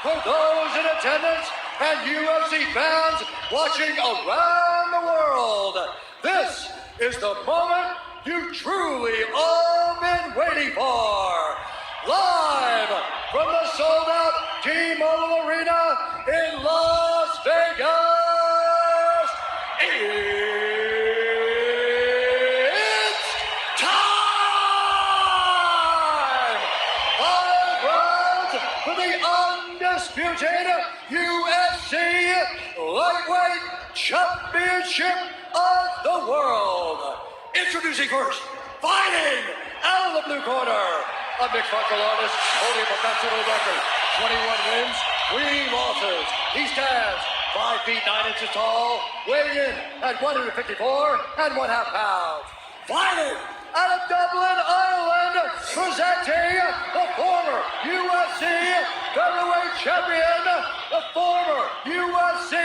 for those in attendance and UFC fans watching around the world. This is the moment you truly all been waiting for. Live from the sold-out T-Mobile Arena in Las Vegas, it's time! 5 rounds for the undisputed UFC Lightweight Championship of the world. Introducing first, fighting out of the blue corner, a mixed martial artist holding a professional record, 21 wins, 3 losses. He stands 5 feet 9 inches tall, weighing in at 154 and 1/2 pounds. Fighting out of Dublin, Ireland, presenting the former UFC featherweight champion, the former UFC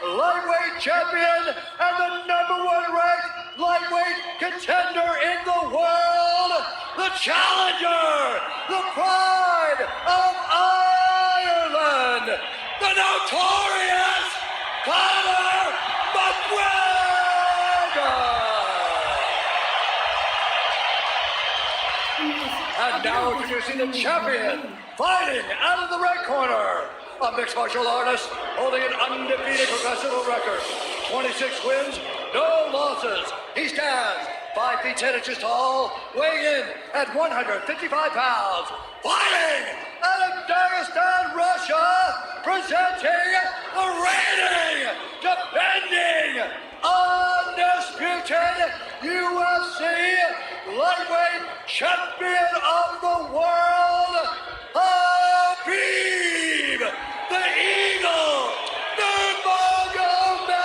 lightweight champion, and the #1 ranked lightweight contender in the world, the challenger, the pride of Ireland, the notorious Conor McGregor. And now introducing the champion, fighting out of the red corner, a mixed martial artist holding an undefeated professional record, 26 wins, no losses. He stands 5 feet 10 inches tall, weighing in at 155 pounds. Fighting out of Dagestan, Russia, presenting the reigning, defending, undisputed UFC lightweight champion of the world, Khabib, the Eagle, Nurmagomedov.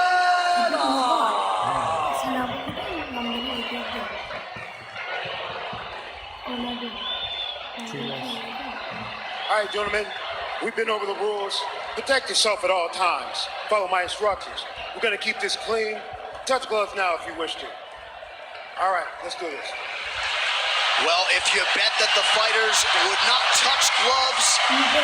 All right, gentlemen, we've been over the rules. Protect yourself at all times. Follow my instructions. We're going to keep this clean. Touch gloves now if you wish to. All right, let's do this. Well, if you bet that the fighters would not touch gloves,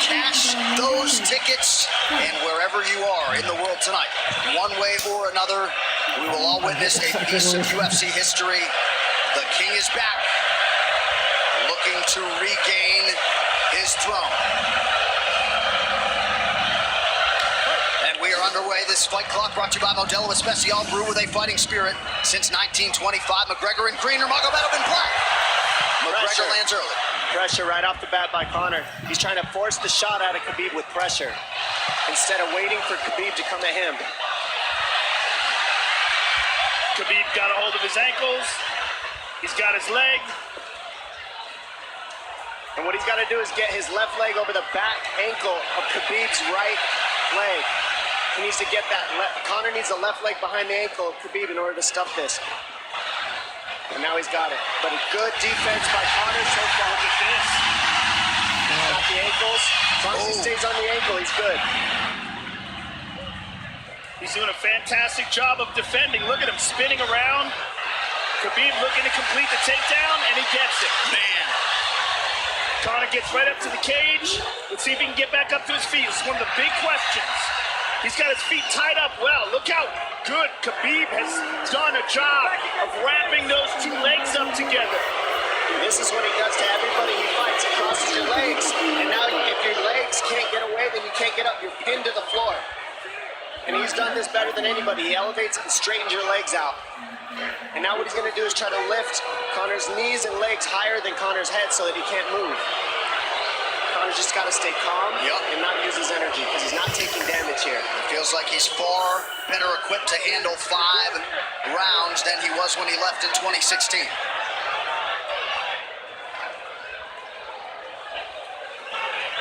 cash those tickets, and wherever you are in the world tonight, one way or another, we will all witness a piece of UFC history. The King is back, looking to regain his throne. And we are underway. This fight clock brought to you by Modelo Especial, brew with a fighting spirit since 1925. McGregor in green, Nurmagomedov in black. McGregor lands early. Pressure right off the bat by Conor. He's trying to force the shot out of Khabib with pressure instead of waiting for Khabib to come at him. Khabib got a hold of his ankles. He's got his leg. And what he's got to do is get his left leg over the back ankle of Khabib's right leg. He needs to get that. Conor needs the left leg behind the ankle of Khabib in order to stuff this. And now he's got it. But a good defense by Conor so far. Look at this. Got the ankles. As long as he stays on the ankle, he's good. He's doing a fantastic job of defending. Look at him spinning around. Khabib looking to complete the takedown, and he gets it. Man. Conor gets right up to the cage. Let's see if he can get back up to his feet. This is one of the big questions. He's got his feet tied up well. Look how good Khabib has done a job of wrapping those two legs up together. This is what he does to everybody he fights. He crosses your legs. And now if your legs can't get away, then you can't get up. You're pinned to the floor. And he's done this better than anybody. He elevates and straightens your legs out. And now what he's going to do is try to lift Conor's knees and legs higher than Conor's head so that he can't move. Conor's just got to stay calm and not use his energy because he's not taking damage here. It feels like he's far better equipped to handle 5 rounds than he was when he left in 2016.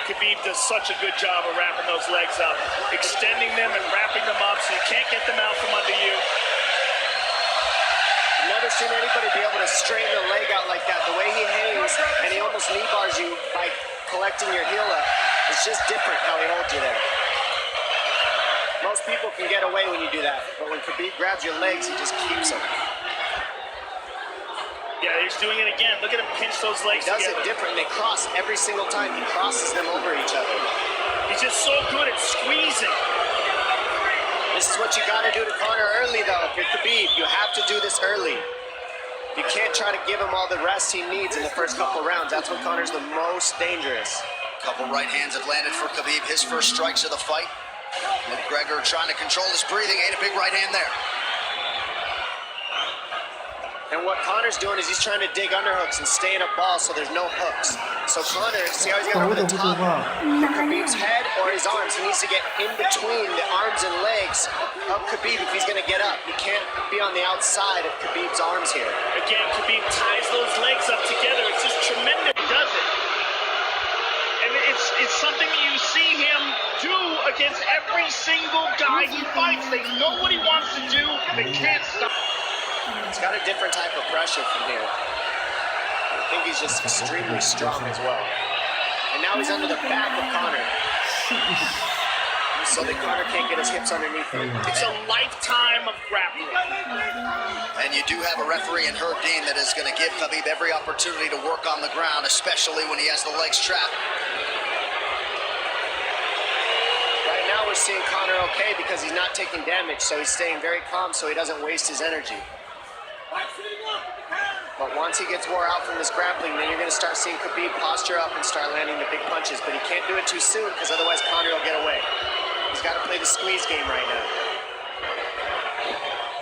Khabib does such a good job of wrapping those legs up, extending them and wrapping them up so you can't get them out from under you. I've never seen anybody be able to straighten a leg out like that. The way he hangs and he almost knee bars you by collecting your heel up. It's just different how he holds you there. Most people can get away when you do that, but when Khabib grabs your legs, he just keeps them. Yeah, he's doing it again. Look at him pinch those legs He does together. it different. They cross every single time. He crosses them over each other. He's just so good at squeezing. This is what you got to do to Conor early, though. If you're Khabib, you have to do this early. You can't try to give him all the rest he needs in the first couple rounds. That's when Conor's the most dangerous. Couple right hands have landed for Khabib. His first strikes of the fight. McGregor trying to control his breathing. Ate a big right hand there. And what Conor's doing is he's trying to dig underhooks and stay in a ball so there's no hooks. So Conor, see how he's got over the top of Khabib's head or his arms. He needs to get in between the arms and legs of Khabib if he's going to get up. He can't be on the outside of Khabib's arms here. Again, Khabib ties those legs up together. It's just tremendous. He does it. And it's something that you see him do against every single guy he fights. They know what he wants to do. They can't stop. He's got a different type of pressure from here. I think he's just extremely strong as well. And now he's under the back of Conor. So that Conor can't get his hips underneath him. It's a lifetime of grappling. And you do have a referee in Herb Dean that is going to give Khabib every opportunity to work on the ground, especially when he has the legs trapped. Right now we're seeing Conor okay because he's not taking damage, so he's staying very calm so he doesn't waste his energy. But once he gets wore out from this grappling, then you're going to start seeing Khabib posture up and start landing the big punches. But he can't do it too soon because otherwise Conor will get away. He's got to play the squeeze game right now.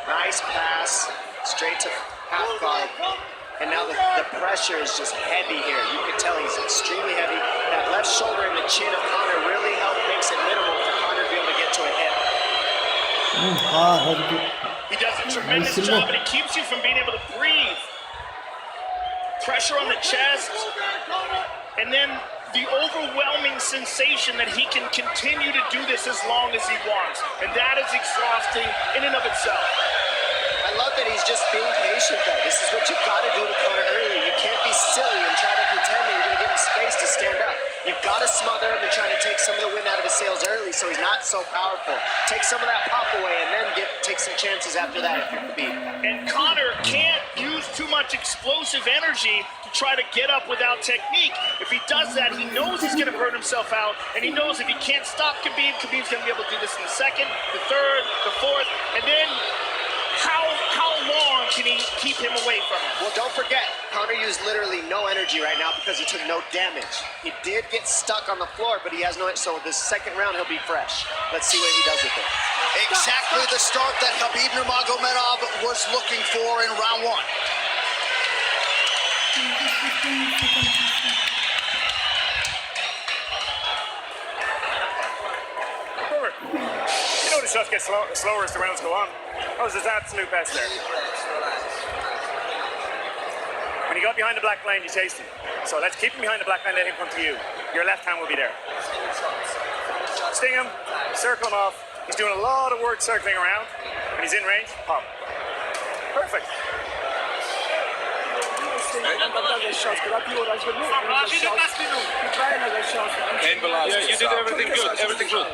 Nice pass, straight to half guard. And now the pressure is just heavy here. You can tell he's extremely heavy. That left shoulder and the chin of Conor really makes it minimal for Conor to be able to get to a hip. He does a tremendous job, and it keeps you from being able to breathe. Pressure on the chest, and then the overwhelming sensation that he can continue to do this as long as he wants. And that is exhausting in and of itself. I love that he's just being patient, though. This is what you've got to do to Conor early. You can't be silly and try to pretend that you're going to give him space to stand up. You've got to smother him and try to take some of the wind out of his sails early so he's not so powerful. Take some of that pop away and then take some chances after that if you're Khabib. And Conor can't use too much explosive energy to try to get up without technique. If he does that, he knows he's going to burn himself out, and he knows if he can't stop Khabib, Khabib's going to be able to do this in the second, the third, the fourth, and then how long can he keep him away from him? Well, don't forget, Conor used literally no energy right now because he took no damage. He did get stuck on the floor, but he has no, so this second round he'll be fresh. Let's see what he does with it. Exactly the start that Khabib Nurmagomedov was looking for in round one. You know the shots get slower as the rounds go on. That was his absolute best there. When he got behind the black line, you chased him. So let's keep him behind the black line, let him come to you. Your left hand will be there. Sting him, circle him off. He's doing a lot of work circling around. When he's in range, pop. Perfect. Yeah, you did everything good, everything good.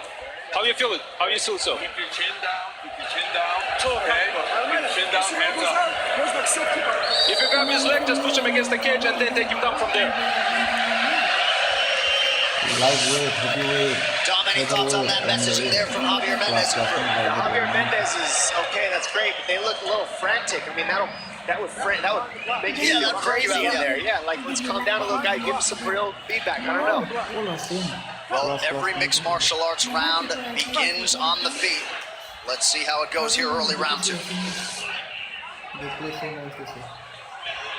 How you feel it? How you feel so? Keep your chin down, okay? Keep your chin down, hands up. If you grab his leg, just push him against the cage and then take him down from there. Dom, any thoughts on that messaging there from Javier Mendez? Javier Mendez is okay, that's great, but they look a little frantic. I mean, that would make you feel crazy in there. Yeah, like let's calm down a little, guy. Give him some real feedback. I don't know. Well, every mixed martial arts round begins on the feet. Let's see how it goes here early round two.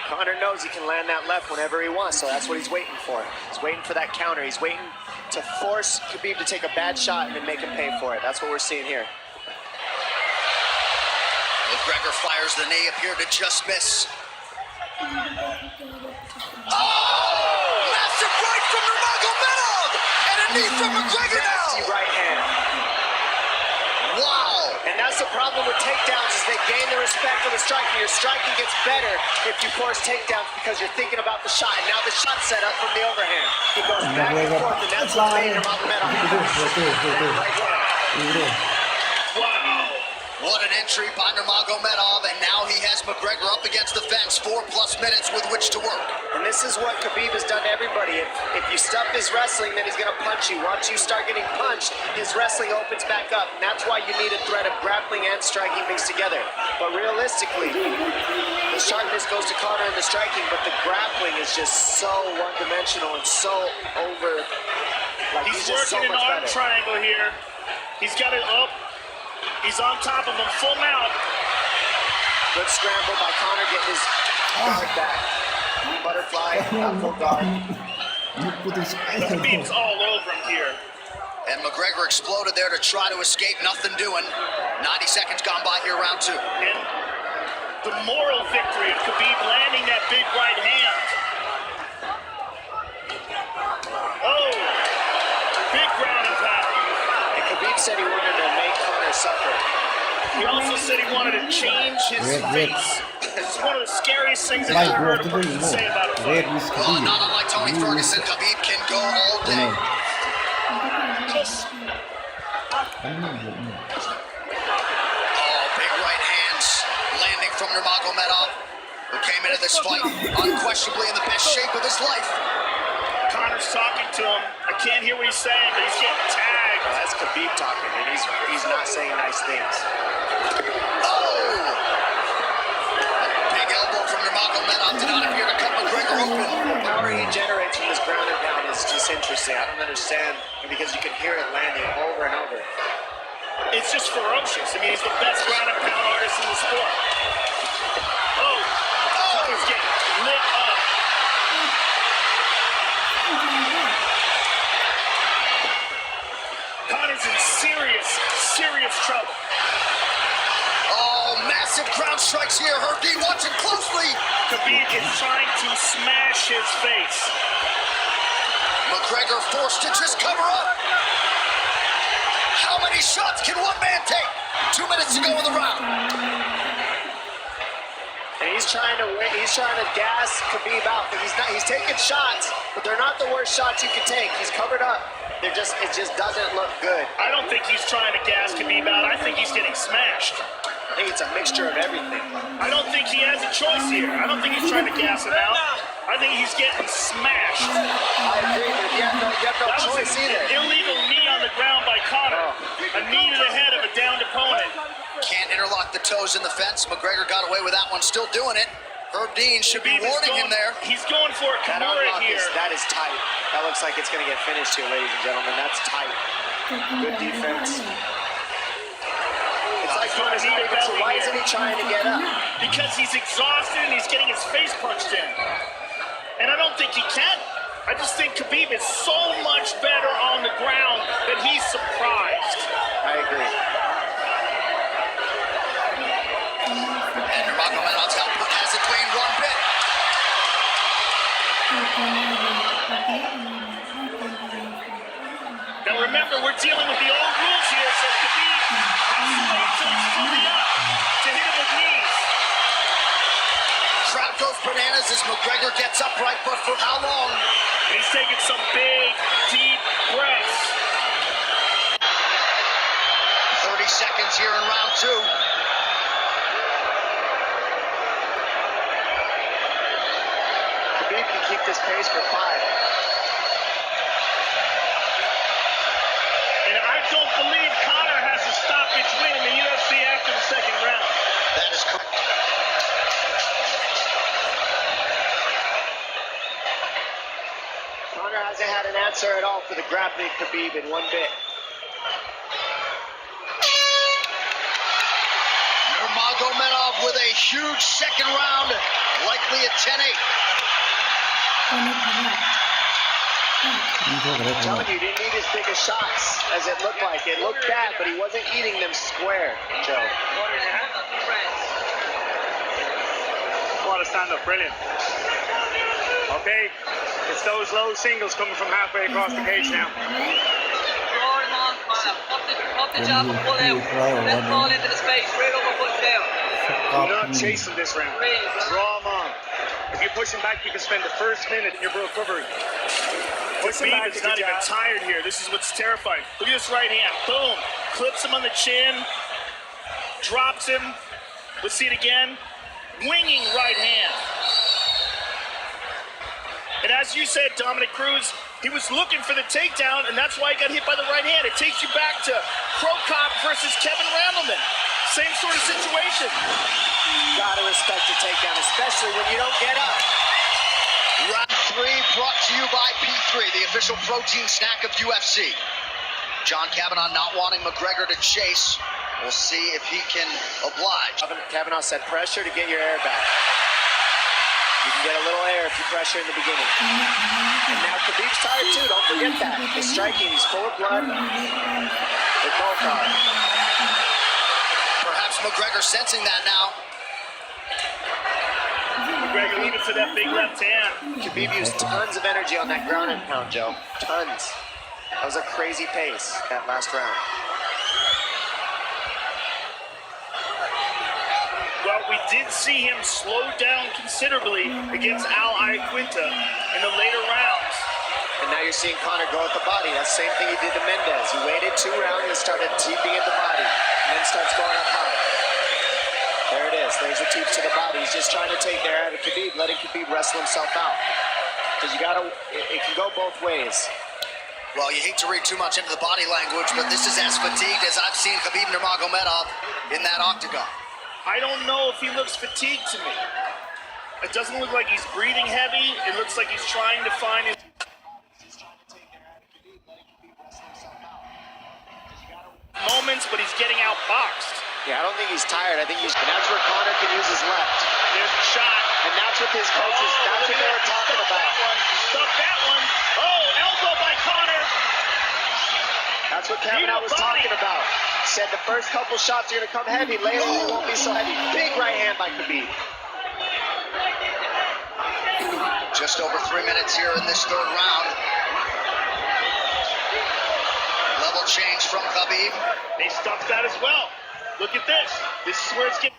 Conor knows he can land that left whenever he wants, so that's what he's waiting for. He's waiting for that counter. He's waiting to force Khabib to take a bad shot and then make him pay for it. That's what we're seeing here. McGregor fires the knee, appeared to just miss. Massive right from Nurmagomedov! And a knee from McGregor now! Nasty right hand. Wow! And that's the problem with takedowns is they gain the respect for the striking. Your striking gets better if you force takedowns because you're thinking about the shot. And now the shot's set up from the overhand. He goes back and forth, and that's what's made Nurmagomedov. Right there. Wow! What an entry by Nurmagomedov, and now he has McGregor up against the fence, 4+ minutes with which to work. And this is what Khabib has done to everybody. If you stop his wrestling, then he's going to punch you. Once you start getting punched, his wrestling opens back up. And that's why you need a threat of grappling and striking mixed together. But realistically, the sharpness goes to Conor in the striking, but the grappling is just so one-dimensional and so over. Like He's just working so an much arm better. triangle here. He's got it up. He's on top of him, full mount. Good scramble by Conor, getting his guard back. Butterfly, full guard. Khabib's all over him here. And McGregor exploded there to try to escape, nothing doing. 90 seconds gone by here, round 2. And the moral victory of Khabib landing that big right hand. Oh, big ground and pound. And Khabib said he wanted to make Conor suffer. He also said he wanted to change his face. This is one of the scariest things I've ever heard a person say about a fight. Well, not unlike Tony Ferguson, Khabib can go all day. Oh, big right hands landing from Nurmagomedov, who came into this fight unquestionably in the best shape of his life. Conor's talking to him. I can't hear what he's saying, but he's getting tagged. Well, that's Khabib talking, and he's not saying nice things. Oh! Big elbow from Nurmagomedov did not appear to cut McGregor open. The power he generates from this ground and pound is just interesting. I don't understand, because you can hear it landing over and over. It's just ferocious. I mean, he's the best ground and pound artist in the sport. Oh! Conor's getting lit up. Conor's in serious trouble. Oh, massive ground strikes here. Herb Dean watching closely. Khabib is trying to smash his face. McGregor forced to just cover up. How many shots can one man take? 2 minutes to go in the round. And he's trying to win. He's trying to gas Khabib out, but he's taking shots, but they're not the worst shots you can take. He's covered up. It just doesn't look good. I don't think he's trying to gas Khabib out. I think he's getting smashed. I think it's a mixture of everything. I don't think he has a choice here. I don't think he's trying to gas him out. I think he's getting smashed. I agree, but you have no That was choice an either. illegal knee on the ground by Conor. A knee to the head of a downed opponent. Can't interlock the toes in the fence. McGregor got away with that one, still doing it. Herb Dean should be Khabib is warning him there. He's going for a That Kimura unlock here. that is tight. That looks like it's going to get finished here, ladies and gentlemen. That's tight. Good defense. It's like Conor's not even, so why isn't he trying to get up? Because he's exhausted and he's getting his face punched in. And I don't think he can. I just think Khabib is so much better on the ground that he's surprised. I agree. And Nurmagomedov's output hasn't waned one bit. Now remember, we're dealing with the old rules here, so Khabib has to wait till he's fully up to hit him with knees. Crowd goes bananas as McGregor gets upright, but for how long? And he's taking some big, deep breaths. 30 seconds here in round 2. Khabib can keep this pace for 5. And I don't believe Conor has a stoppage win in the UFC after the second round. That is correct. Conor hasn't had an answer at all for the grappling Khabib in one bit. Nurmagomedov with a huge second round, likely at 10-8. I'm telling you, he didn't need his biggest shots, as it looked like. It looked bad, but he wasn't eating them square, Joe. What a stand-up, brilliant. Okay, it's those low singles coming from halfway across the cage now. Pop the jab and pull out. Let's fall into the space, straight over, foot down. You're not chasing this round. Draw him on. If you push him back, you can spend the first minute in your recovery. Khabib is not even tired here. This is what's terrifying. Look at this right hand. Boom. Clips him on the chin. drops him. Let's see it again. Winging right hand. And as you said, Dominic Cruz, he was looking for the takedown, and that's why he got hit by the right hand. It takes you back to Pro Cop versus Kevin Randleman. Same sort of situation. Gotta respect the takedown, especially when you don't get up. Round 3 brought to you by P3, the official protein snack of UFC. John Kavanaugh not wanting McGregor to chase. We'll see if he can oblige. Kavanaugh said pressure to get your air back. You can get a little air if you pressure in the beginning. And now Khabib's tired too, don't forget that. He's striking, he's full of blood. They both are. Perhaps McGregor sensing that now. McGregor leaving for that big left hand. Khabib used tons of energy on that ground and pound, Joe. Tons. That was a crazy pace, that last round. Well, we did see him slow down considerably against Al Iaquinta in the later rounds. And now you're seeing Conor go at the body. That's the same thing he did to Mendez. He waited 2 rounds and started teeping at the body. And then starts going up high. There it is. There's the teeps to the body. He's just trying to take there out of Khabib, letting Khabib wrestle himself out. Because you gotta, it can go both ways. Well, you hate to read too much into the body language, but this is as fatigued as I've seen Khabib Nurmagomedov in that octagon. I don't know if he looks fatigued to me. It doesn't look like he's breathing heavy. It looks like he's trying to find his moments, but he's getting outboxed. Yeah, I don't think he's tired. I think he's, and that's where Conor can use his left. There's the shot. And that's what his coaches, that's what they were talking about. Stuck that one. Oh, elbow by Conor. That's what Kavanaugh was talking about. Said the first couple shots are going to come heavy. Later, it won't be so heavy. Big right hand by Khabib. Just over 3 minutes here in this 3rd round. Level change from Khabib. They stuffed that as well. Look at this. This is where it's getting.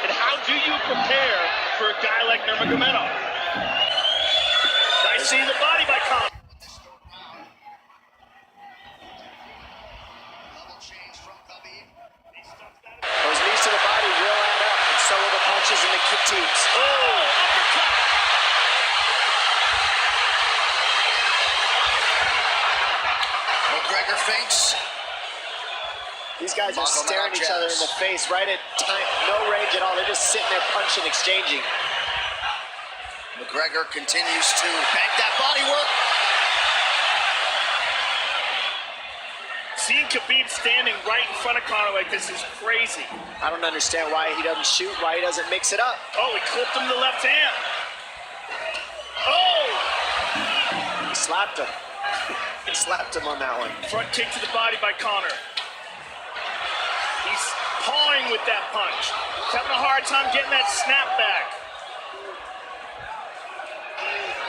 And how do you prepare for a guy like Nurmagomedov? I see the body by Conor. Those knees to the body will add up, and so will the punches and the kick teeps. Oh, uppercut. McGregor feints. These guys are staring each other in the face right at time, no range at all. They're just sitting there punching, exchanging. McGregor continues to bank that body work. Seeing Khabib standing right in front of Conor like this is crazy. I don't understand why he doesn't shoot, why he doesn't mix it up. Oh, he clipped him the left hand. Oh! He slapped him. He slapped him on that one. Front kick to the body by Conor. He's pawing with that punch. He's having a hard time getting that snap back.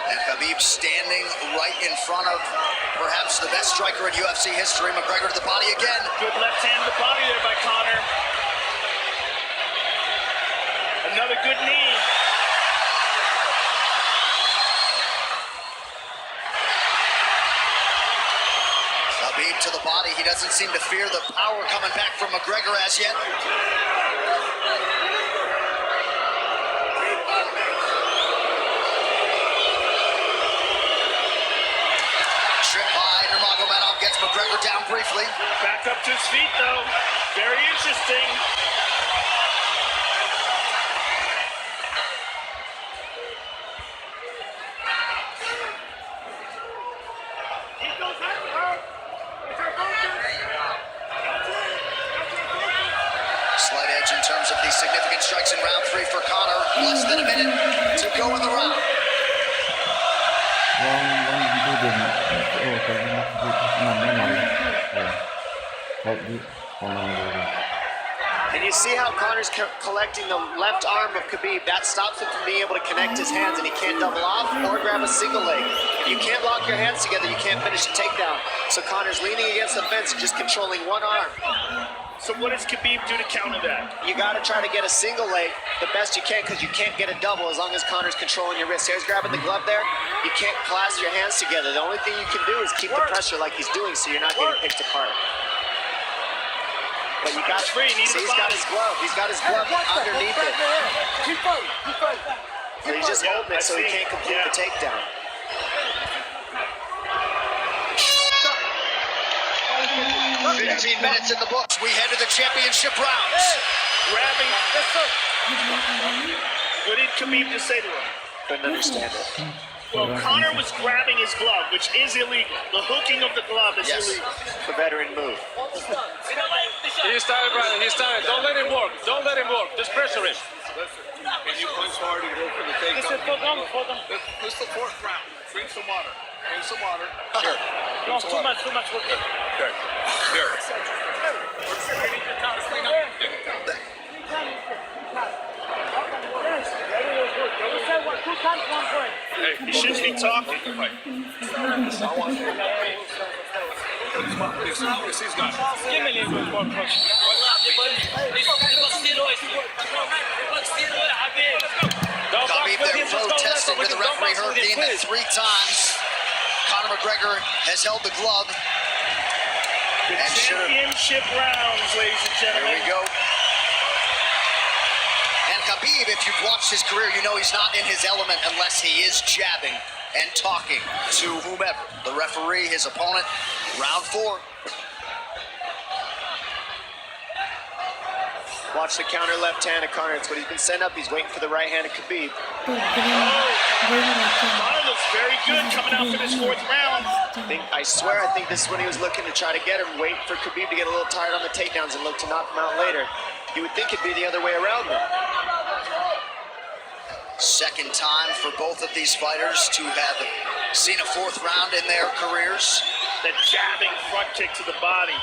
And Khabib standing right in front of perhaps the best striker in UFC history. McGregor to the body again. Good left hand to the body there by Conor. Another good knee. Khabib to the body. He doesn't seem to fear the power coming back from McGregor as yet. Gets McGregor down briefly. Back up to his feet, though. Very interesting. Slight edge in terms of the significant strikes in round 3 for Conor. Less than a minute to go in the round. And you see how Conor's collecting the left arm of Khabib. That stops him from being able to connect his hands, and he can't double off or grab a single leg. If you can't lock your hands together, you can't finish a takedown. So Conor's leaning against the fence and just controlling one arm. So what does Khabib do to counter that? You got to try to get a single leg the best you can because you can't get a double as long as Conor's controlling your wrist. Here's grabbing the glove there. You can't clasp your hands together. The only thing you can do is keep the pressure like he's doing so you're not getting picked apart. But you got free. See, he's got his glove. He's got his glove underneath it. Keep fighting. Keep fighting. So he's just holding it so he can't complete the takedown. 15 minutes in the books. We head to the championship rounds. Grabbing. Yes, sir. What did Khabib just say to him? Couldn't understand it. Well, Conor was grabbing his glove, which is illegal. The hooking of the glove is illegal. The veteran move. He's tired, brother. He's tired. Don't let him work. Don't let him work. Just pressure him. Can you punch hard and go for the takedown? This is the fourth round. Drink some water. Drink some water. Sure. No, too much. There. There. You shouldn't be talking. Khabib there protesting with the referee heard being that 3 times. Conor McGregor has held the glove. The championship rounds, ladies and There gentlemen. we go. And Khabib, if you've watched his career, you know he's not in his element unless he is jabbing and talking to whomever. The referee, his opponent, round 4. Watch the counter left hand of Conor. It's what he's been set up. He's waiting for the right hand of Khabib. Conor looks very good coming out for this 4th round. I swear, I think this is when he was looking to try to get him, wait for Khabib to get a little tired on the takedowns and look to knock him out later. You would think it'd be the other way around though. Second time for both of these fighters to have seen a 4th round in their careers. That jabbing front kick to the body.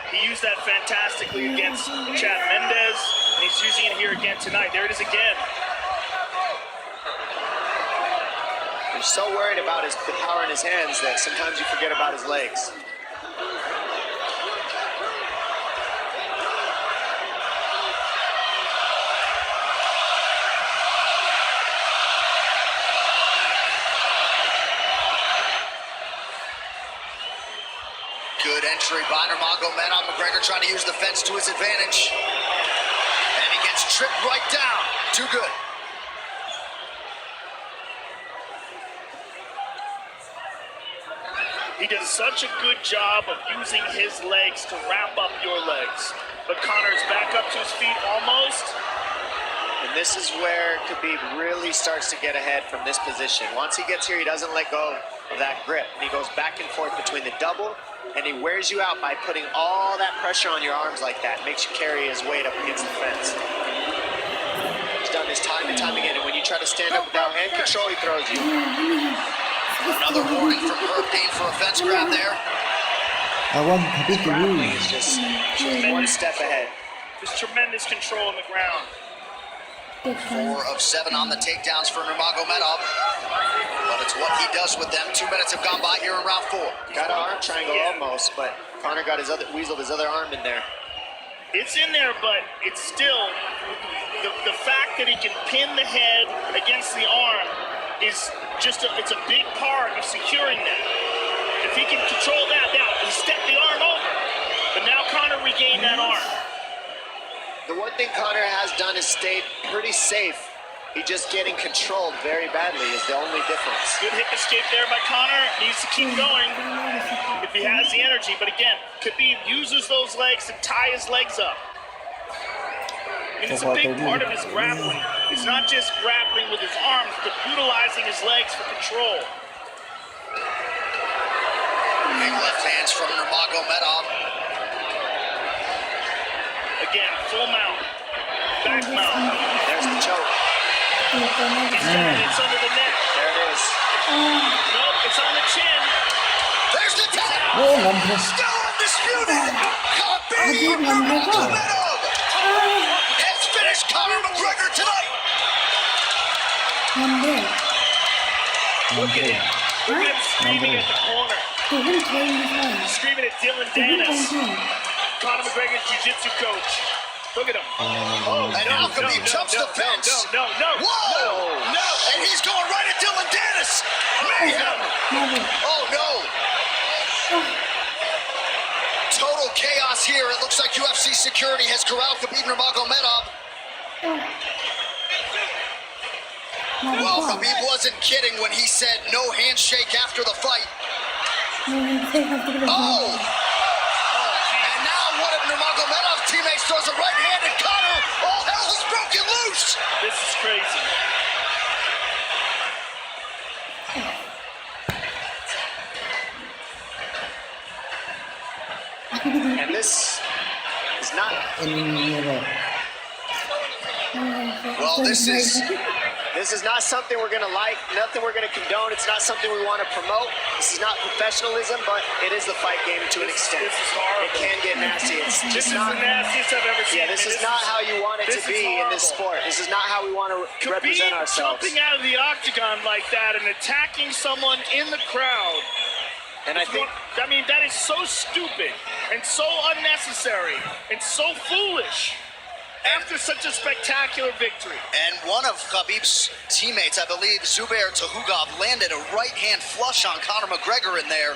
He used that fantastically against Chad Mendes, and he's using it here again tonight. There it is again. You're so worried about the power in his hands that sometimes you forget about his legs. Good entry by Nurmagomedov. McGregor trying to use the fence to his advantage. And he gets tripped right down. Too good. He does such a good job of using his legs to wrap up your legs. But Conor's back up to his feet almost. And this is where Khabib really starts to get ahead from this position. Once he gets here, he doesn't let go of that grip. And he goes back and forth between the double, and he wears you out by putting all that pressure on your arms like that. Makes you carry his weight up against the fence. He's done this time and time again, and when you try to stand up without hand control, he throws you. Another warning from Herb for a fence grab there. I want Khabib to Grappling lose. is just one step ahead. Just tremendous control on the ground. 4 of 7 on the takedowns for Nurmagomedov. But it's what he does with them. 2 minutes have gone by here in round 4. Got an arm triangle almost, but Conor got weaseled his other arm in there. It's in there, but it's still the fact that he can pin the head against the arm is just it's a big part of securing that. If he can control that, now he stepped the arm over, but now Conor regained that arm. The one thing Conor has done is stayed pretty safe. He's just getting controlled very badly is the only difference. Good hip escape there by Conor. Needs to keep going if he has the energy. But again, Khabib uses those legs to tie his legs up. And it's a big part of his grappling. It's not just grappling with his arms, but utilizing his legs for control. Big left hands from Nurmagomedov. Again, full mount. Back mount. There's the choke. It's under the neck. There it is. Nope, it's on the chin. There's the tap. Oh, Still undisputed. Khabib Nurmagomedov has finished Conor McGregor tonight. Look at him. Look at him screaming at the corner. Screaming at Dylan Dennis. Conor McGregor's jiu-jitsu coach. Look at him. And now Khabib jumps the fence. No. Whoa! No! And he's going right at Dylan Dennis. Mayhem! Oh, no. Total chaos here. It looks like UFC security has corralled Khabib Nurmagomedov. Well, Khabib wasn't kidding when he said no handshake after the fight. Oh! And now one of Nurmagomedov's teammates throws a right hand at Conor. All hell is broken loose. This is crazy. And this is not. Well, this is not something we're gonna like, nothing we're gonna condone. It's not something we want to promote. This is not professionalism, but it is the fight game to an extent. This is horrible. It can get nasty. This is the nastiest I've ever seen. Yeah, this is not how you want it to be in this sport. This is not how we want to represent ourselves. Jumping out of the octagon like that and attacking someone in the crowd. And I mean, that is so stupid and so unnecessary and so foolish after such a spectacular victory. And one of Khabib's teammates, I believe, Zubair Tuhugov, landed a right-hand flush on Conor McGregor in there.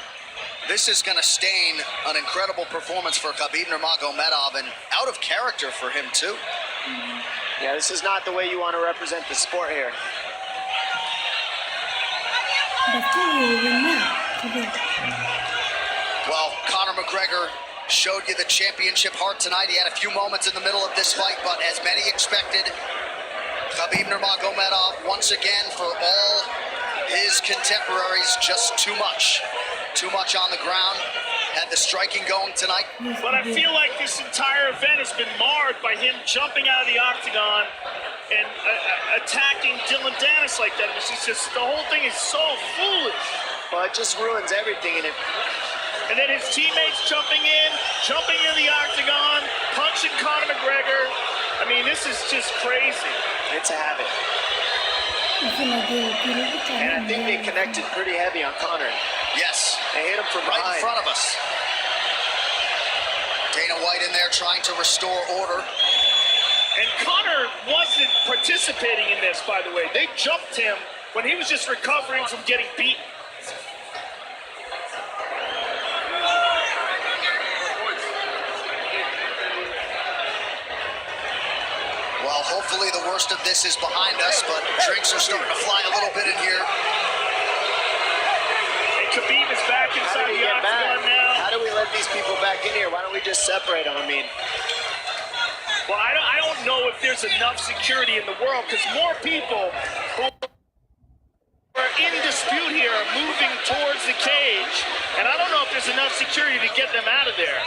This is going to stain an incredible performance for Khabib Nurmagomedov and out of character for him, too. Yeah, this is not the way you want to represent the sport here. Well, Conor McGregor showed you the championship heart tonight. He had a few moments in the middle of this fight, but as many expected, Khabib Nurmagomedov, once again, for all his contemporaries, just too much. Too much on the ground. Had the striking going tonight. But I feel like this entire event has been marred by him jumping out of the octagon and attacking Dylan Dennis like that. It's just the whole thing is so foolish. Well, it just ruins everything in it. And then his teammates jumping in the octagon, punching Conor McGregor. I mean, this is just crazy. It's a habit. And I think they connected pretty heavy on Conor. Yes. They hit him from right behind. in front of us. Dana White in there trying to restore order. And Conor wasn't participating in this, by the way. They jumped him when he was just recovering from getting beat. Well, hopefully the worst of this is behind us, but drinks are starting to fly a little bit in here. And Khabib is back inside the octagon now. How do we let these people back in here? Why don't we just separate them? I mean, well, I don't know if there's enough security in the world, because more people who are in dispute here are moving towards the cage, and I don't know if there's enough security to get them out of there.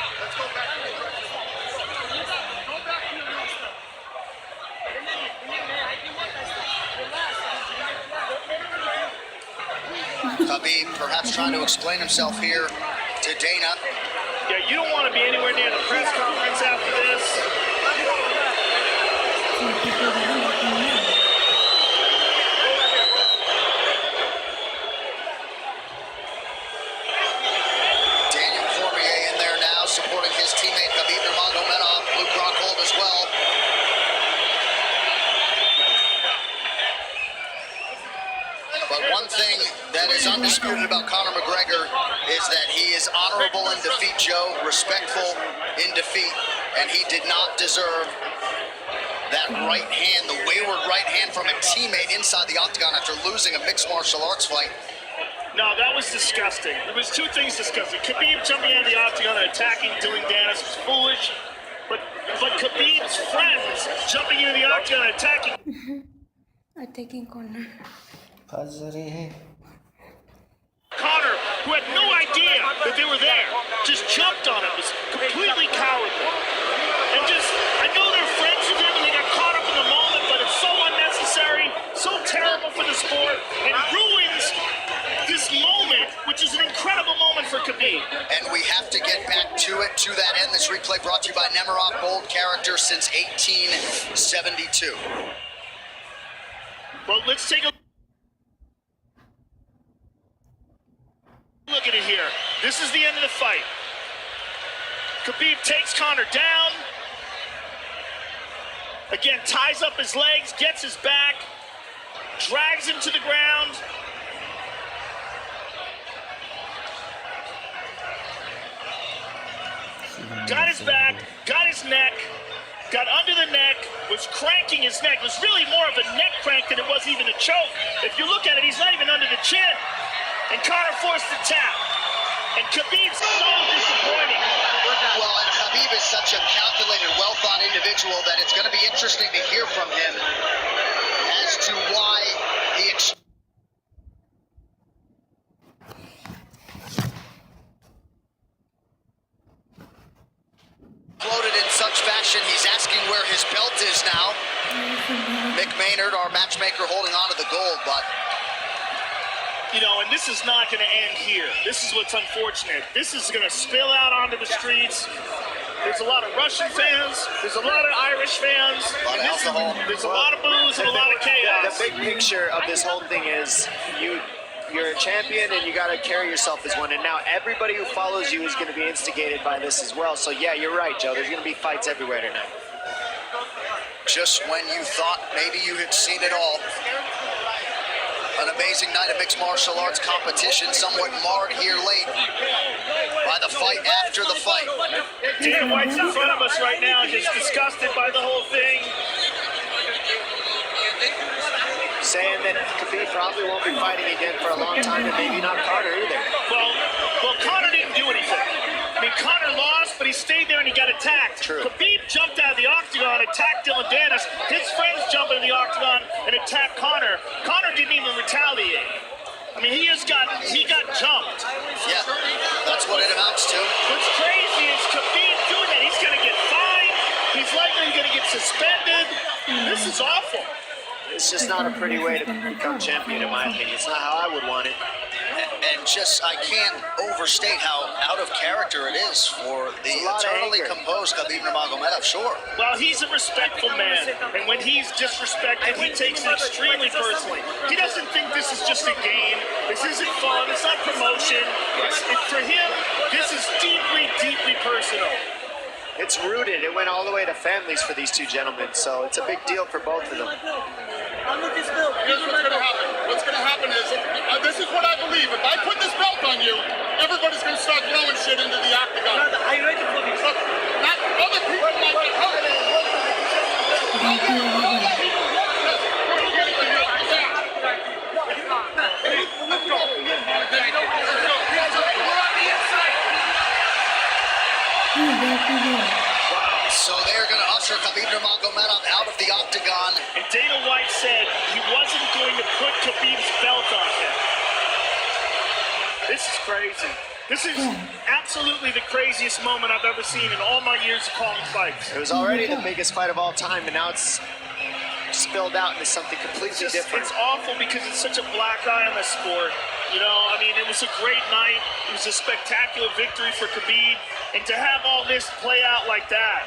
Khabib perhaps trying to explain himself here to Dana. Yeah, you don't want to be anywhere near the press conference after this. Daniel Cormier in there now, supporting his teammate Khabib Nurmagomedov, Luke Rockhold as well. But one thing that is undisputed about Conor McGregor is that he is honorable in defeat, Joe, respectful in defeat, and he did not deserve that right hand, the wayward right hand from a teammate inside the octagon after losing a mixed martial arts fight. No, that was disgusting. There was two things disgusting. Khabib jumping out of the octagon and attacking Dylan Dennis was foolish, but Khabib's friends jumping into the octagon and attacking. Attacking Conor. Conor, who had no idea that they were there, just jumped on it. It was completely cowardly. And just, I know they're friends with him and they got caught up in the moment, but it's so unnecessary, so terrible for the sport, and ruins this moment, which is an incredible moment for Khabib. And we have to get back to it, to that end. This replay brought to you by Nemiroff, bold character since 1872. Well, let's take a look at it here. This is the end of the fight. Khabib takes Conor down. Again, ties up his legs, gets his back, drags him to the ground. Got his back, got his neck, got under the neck, was cranking his neck. It was really more of a neck crank than it was even a choke. If you look at it, he's not even under the chin. And Conor forced the tap. And Khabib's so disappointing. Well, and Khabib is such a calculated, well-thought individual that it's going to be interesting to hear from him as to why he exploded in such fashion. He's asking where his belt is now. Mick Maynard, our matchmaker, holding on to the gold, but you know, and this is not going to end here. This is what's unfortunate. This is going to spill out onto the streets. There's a lot of Russian fans. There's a lot of Irish fans. There's a lot of booze and a lot of chaos. The big picture of this whole thing is you're a champion and you got to carry yourself as one. And now everybody who follows you is going to be instigated by this as well. So yeah, you're right, Joe. There's going to be fights everywhere tonight. Just when you thought maybe you had seen it all. An amazing night of mixed martial arts competition, somewhat marred here late by the fight after the fight. Dana White's in front of us right now, just disgusted by the whole thing. Saying that Khabib probably won't be fighting again for a long time, and maybe not Conor either. Well, Conor didn't do anything. I mean, Conor lost, but he stayed there and he got attacked. True. Khabib jumped out of the octagon, attacked Dylan Dennis. His friends jumped into the octagon and attacked Conor. Conor didn't even retaliate. I mean, he got jumped. Yeah, that's what it amounts to. What's crazy is Khabib doing that. He's going to get fined. He's likely going to get suspended. This is awful. It's just not a pretty way to become champion, in my opinion. It's not how I would want it. And just, I can't overstate how out of character it is for the eternally composed Khabib Nurmagomedov, sure. Well, he's a respectful man, and when he's disrespected, he takes it extremely personally. He doesn't think this is just a game. This isn't fun. It's not promotion. For him, this is deeply, deeply personal. It's rooted. It went all the way to families for these two gentlemen, so it's a big deal for both of them. Here's what's going to happen. What's going to happen is, this is what I believe. If I put this belt on you, everybody's going to start throwing shit into the octagon. Are you ready for this? Look, not other people might get hurt. Let's go. We're on the inside. So they're going to usher Khabib Nurmagomedov out of the octagon. And Dana White said he wasn't going to put Khabib's belt on him. This is crazy. This is absolutely the craziest moment I've ever seen in all my years of calling fights. It was already the biggest fight of all time, and now it's spilled out into something completely different. It's awful because it's such a black eye on the sport. You know, I mean, it was a great night. It was a spectacular victory for Khabib. And to have all this play out like that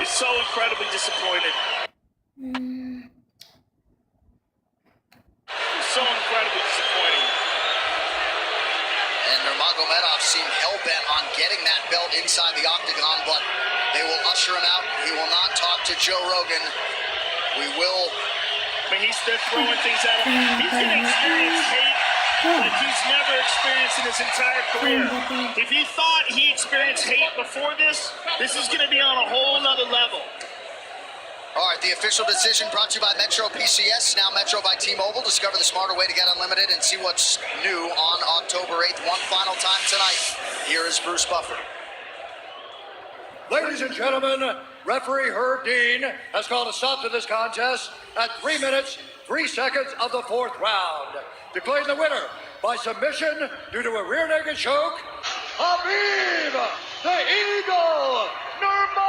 is so incredibly disappointed. It's so incredibly disappointing. And Nurmagomedov seemed hell-bent on getting that belt inside the octagon, but they will usher him out. He will not talk to Joe Rogan. We will. I mean, they're throwing things at him. He's going to experience hate like he's never experienced in his entire career. If he thought he experienced hate before this is going to be on a whole nother level. All right, the official decision brought to you by Metro PCS, now Metro by T-Mobile. Discover the smarter way to get unlimited and see what's new on October 8th. One final time tonight. Here is Bruce Buffer. Ladies and gentlemen, referee Herb Dean has called a stop to this contest at 3 minutes, 3 seconds of the 4th round. Declaring the winner by submission due to a rear naked choke, Khabib, the Eagle, Nurmagomedov!